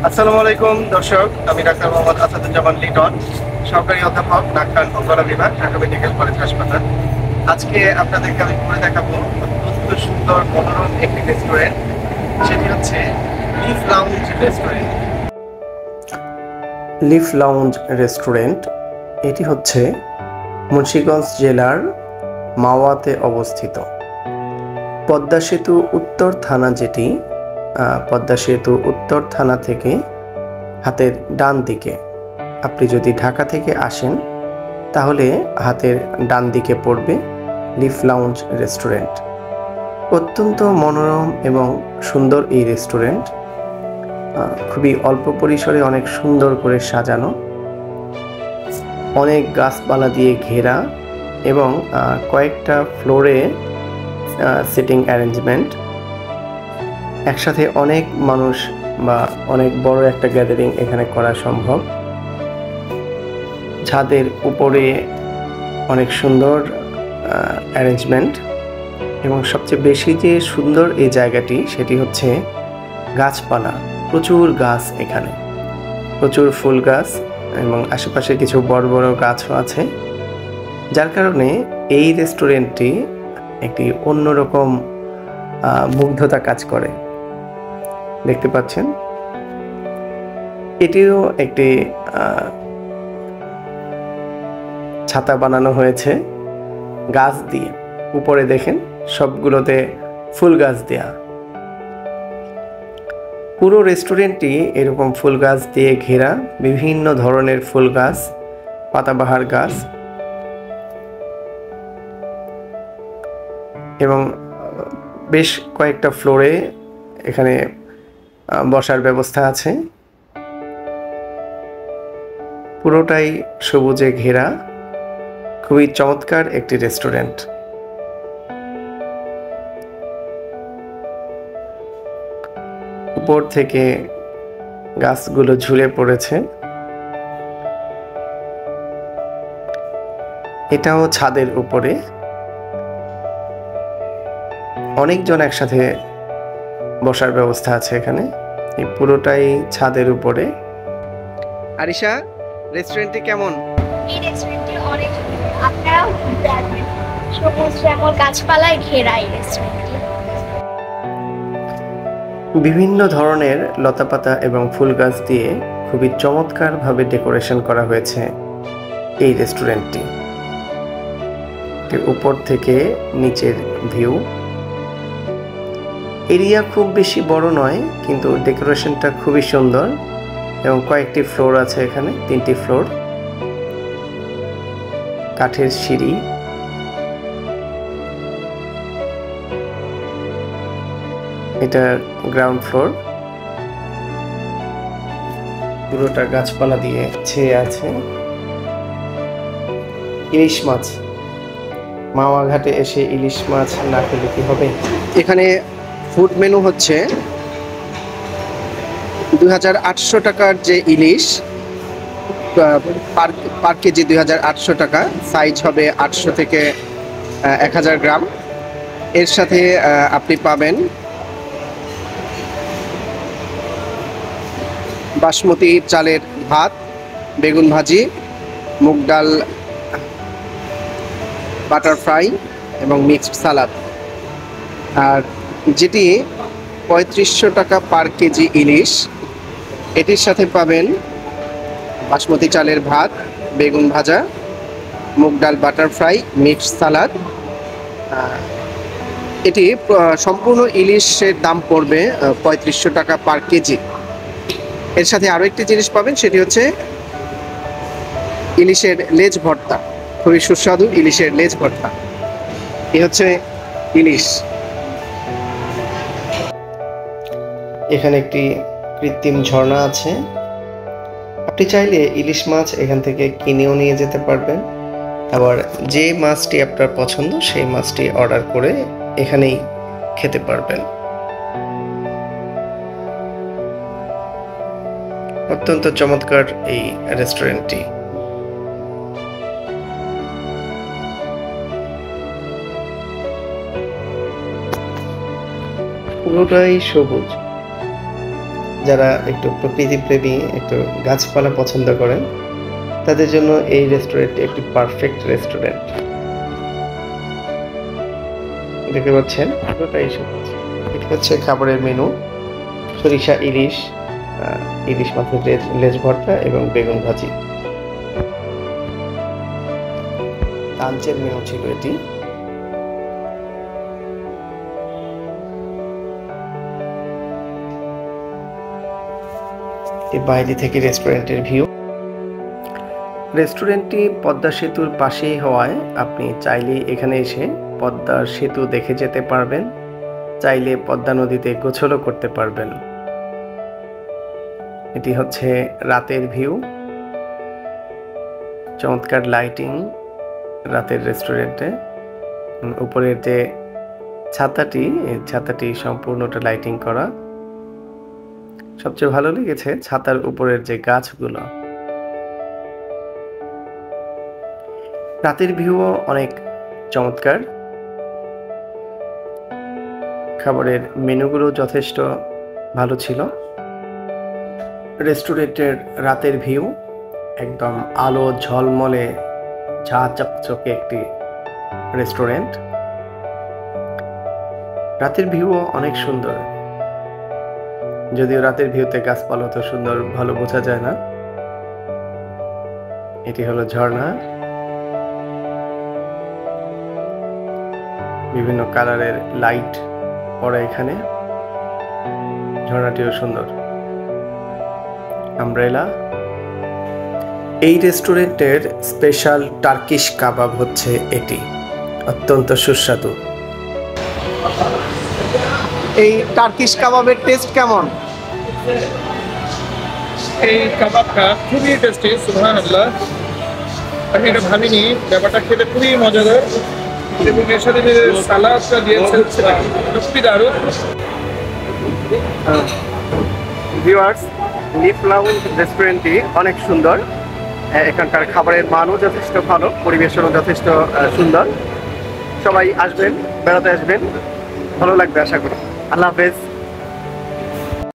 আসসালামু আলাইকুম দর্শক, আমি ডাক্তার মোহাম্মদ আসাদুজ্জামান লিটন, সহকারী অধ্যাপক নাক ও গলা বিভাগ, ঢাকা মেডিকেল কলেজ হাসপাতাল। আজকে আপনাদেরকে আমি ঘুরে দেখাবো অত্যন্ত সুন্দর মনোরম একটি রেস্টুরেন্ট, সেটি হচ্ছে leaf lounge restaurant. Leaf lounge restaurant এটি হচ্ছে মুন্সিগঞ্জ জেলার মাওয়াতে অবস্থিত। পদ্মা সেতু উত্তর থানা, যেটি পদ্মা সেতু উত্তর থানা থেকে হাতের ডান দিকে, আপনি যদি ঢাকা থেকে আসেন তাহলে হাতের ডান দিকে পড়বে লিফ লাউঞ্জ রেস্টুরেন্ট। অত্যন্ত মনোরম এবং সুন্দর এই রেস্টুরেন্ট, খুবই অল্প পরিসরে অনেক সুন্দর করে সাজানো, অনেক গাছপালা দিয়ে ঘেরা এবং কয়েকটা ফ্লোরে সিটিং অ্যারেঞ্জমেন্ট। একসাথে অনেক মানুষ বা অনেক বড় একটা গ্যাদারিং এখানে করা সম্ভব। ছাদের উপরে অনেক সুন্দর অ্যারেঞ্জমেন্ট, এবং সবচেয়ে বেশি যে সুন্দর এই জায়গাটি সেটি হচ্ছে গাছপালা। প্রচুর গাছ, এখানে প্রচুর ফুল গাছ এবং আশেপাশে কিছু বড় বড় গাছও আছে, যার কারণে এই রেস্টুরেন্টটি একটি অন্যরকম মুগ্ধতা কাজ করে। দেখতে পাচ্ছেন এটিও একটি ছাতা বানানো হয়েছে গাছ দিয়ে। উপরে দেখেন সবগুলোতে ফুল গাছ দেয়া। পুরো রেস্টুরেন্টটি এরকম ফুল গাছ দিয়ে ঘেরা, বিভিন্ন ধরনের ফুল গাছ, পাতাবাহার গাছ, এবং বেশ কয়েকটা ফ্লোরে এখানে বসার ব্যবস্থা আছে। পুরোটাই সবুজে ঘেরা, খুবই চমৎকার একটি রেস্টুরেন্ট। উপর থেকে গাছগুলো ঝুলে পড়েছে। এটাও ছাদের উপরে, অনেকজন একসাথে বসার ব্যবস্থা আছে এখানে। এই পুরোটাই ছাদের উপরে। আরিশা, রেস্টুরেন্টটি কেমন? এই রেস্টুরেন্টটি অনেক সুন্দর, আপনারাও ঘুরতে আসবেন। সবুজ শ্যামল গাছপালায় ঘেরা এই রেস্টুরেন্টটি। বিভিন্ন ধরনের লতাপাতা এবং ফুল গাছ দিয়ে খুবই চমৎকারভাবে ডেকোরেশন করা হয়েছে এই রেস্টুরেন্টটি। উপর থেকে নিচের ভিউ। এরিয়া খুব বেশি বড় নয়, কিন্তু ডেকোরেশনটা খুবই সুন্দর এবং কয়েকটি ফ্লোর আছে এখানে, 3টি ফ্লোর, কাঠের সিঁড়ি। এটা গ্রাউন্ড ফ্লোর, পুরোটা গাছপালা দিয়ে ছেয়ে আছে। ইলিশ মাছ, মাওয়া ঘাটে এসে ইলিশ মাছ না খেলে কি হবে। এখানে ফুড মেনু হচ্ছে 2800 টাকার যে ইলিশ, পার কেজি 2800 টাকা, সাইজ হবে 800 থেকে 1000 গ্রাম। এর সাথে আপনি পাবেন বাসমতি চালের ভাত, বেগুন ভাজি, মুগ ডাল, বাটার ফ্রাই এবং মিক্সড সালাদ। আর যেটি 3500 টাকা পার কেজি ইলিশ, এটির সাথে পাবেন বাসমতি চালের ভাত, বেগুন ভাজা, মুগ ডাল, বাটার ফ্রাই, মিক্সড সালাদ। এটি সম্পূর্ণ ইলিশের দাম পড়বে 3500 টাকা পার কেজি। এর সাথে আরও একটি জিনিস পাবেন, সেটি হচ্ছে ইলিশের লেজ ভর্তা, খুবই সুস্বাদু ইলিশের লেজ ভর্তা। এ হচ্ছে ইলিশ। এখানে একটি কৃত্রিম ঝর্ণা আছে, আপনি চাইলে ইলিশ মাছ এখান থেকে কিনেও নিয়ে যেতে পারবেন। আবার যে মাছটি আপনার পছন্দ সেই মাছটি অর্ডার করে এখানেই খেতে পারবেন। অত্যন্ত চমৎকার এই রেস্টুরেন্টটি। পুরোটাই সবুজ, যারা একটু প্রকৃতি প্রেমী, একটু গাছপালা পছন্দ করেন, তাদের জন্য এই রেস্টুরেন্টটি একটি পারফেক্ট রেস্টুরেন্ট। দেখতে পাচ্ছেন এটা হচ্ছে খাবারের মেনু। সরিষা ইলিশ, ইলিশ মাছের লেজ ভর্তা এবং বেগুন ভাজি। লাঞ্চের মেনু ছিল এটি। বাইরে থেকে রেস্টুরেন্টের ভিউ। রেস্টুরেন্টটি পদ্মা সেতুর পাশেই হওয়ায় আপনি চাইলেই এখানে এসে পদ্মা সেতু দেখে যেতে পারবেন, চাইলে পদ্মা নদীতে গোসলও করতে পারবেন। এটি হচ্ছে রাতের ভিউ। চমৎকার লাইটিং রাতের রেস্টুরেন্টে। উপরের যে ছাতাটি সম্পূর্ণটা লাইটিং করা। সবচেয়ে ভালো লেগেছে ছাতার উপরের যে গাছগুলো। রাতের ভিউও অনেক চমৎকার। খাবারের মেনুগুলো যথেষ্ট ভালো ছিল। রেস্টুরেন্টের রাতের ভিউ একদম আলো ঝলমলে ঝা চকচকে একটি রেস্টুরেন্ট। রাতের ভিউও অনেক সুন্দর, যদিও রাতের ভিউতে গাছপালা তো সুন্দর ভালো বোঝা যায় না। এটি হলো ঝর্ণা, বিভিন্ন কালারের লাইট পড়ে এখানে। ঝর্ণাটিও সুন্দর। আমব্রেলা। এই রেস্টুরেন্টের স্পেশাল টার্কিশ কাবাব হচ্ছে এটি, অত্যন্ত সুস্বাদু। এই টার্কিশ কাবাবের টেস্ট কেমন? এই কাবাবটা খুবই টেস্টি, সুবহানাল্লাহ। আমি এটা ভাবিনি, ব্যাপারটা খেতে খুবই মজাদার এবং এর সাথে যে সালাদটা দিয়েছেন সেটা খুবই দারুণ। ভিউয়ার্স, লিফ লাউঞ্জ রেস্টুরেন্টটি অনেক সুন্দর। এখানকার খাবারের মানও যথেষ্ট ভালো, পরিবেশনও যথেষ্ট সুন্দর। সবাই আসবেন, বেড়াতে আসবেন, ভালো লাগবে আশা করি। আল্লাহ হাফেজ।